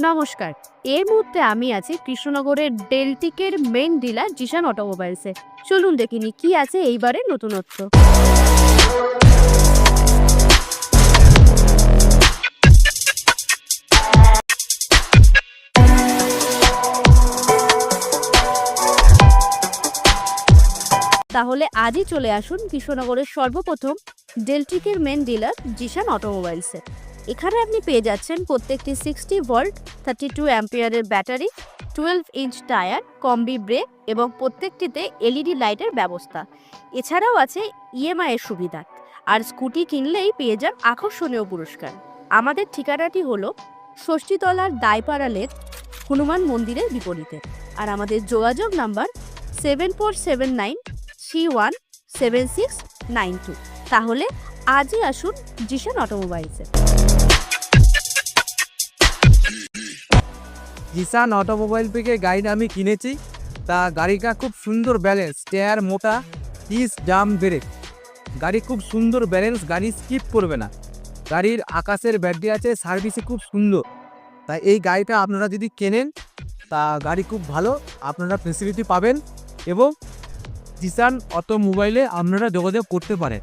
নমস্কার। এই মুহূর্তে আমি আছি কৃষ্ণনগরের ডেলটিকের মেইন ডিলার জিশান অটোমোবাইলসে। চলুন দেখিনি কি আছে এইবারের নতুনত্ব। তাহলে আজই চলে আসুন কৃষ্ণনগরের সর্বপ্রথম ডেলটিকের মেইন ডিলার জিশান অটোমোবাইলসে। এখানে আপনি পেয়ে যাচ্ছেন প্রত্যেকটি 60 ভোল্ট 32 অ্যাম্পিয়ারের battery, 12 inch tyre, combi break এবং প্রত্যেকটিতে এলইডি লাইটের ব্যবস্থা। এছাড়াও আছে ইএমআই এর সুবিধা। আর স্কুটি কিনলেই পেয়ে যান আকর্ষণীয় পুরস্কার। আমাদের ঠিকানাটি হলো ষষ্ঠীতলার দাইপাড়ালের হনুমান মন্দিরের বিপরীতে। আর আমাদের যোগাযোগ নাম্বার 7479317692। তাহলে আজই আসুন জিশান অটোমোবাইলসে। জিশান অটোমোবাইল থেকে গাড়িটা আমি কিনেছি। তা গাড়িটা খুব সুন্দর ব্যালেন্স, টায়ার মোটা, পিস জাম ব্রেক। গাড়ি খুব সুন্দর ব্যালেন্স, গাড়ি স্কিপ করবে না। গাড়ির আকাশের ব্যাটারি আছে, সার্ভিসে খুব সুন্দর। তাই এই গাড়িটা আপনারা যদি কেনেন তা গাড়ি খুব ভালো, আপনারা ফেসিলিটি পাবেন এবং জিশান অটোমোবাইলে আপনারা যোগাযোগ করতে পারেন।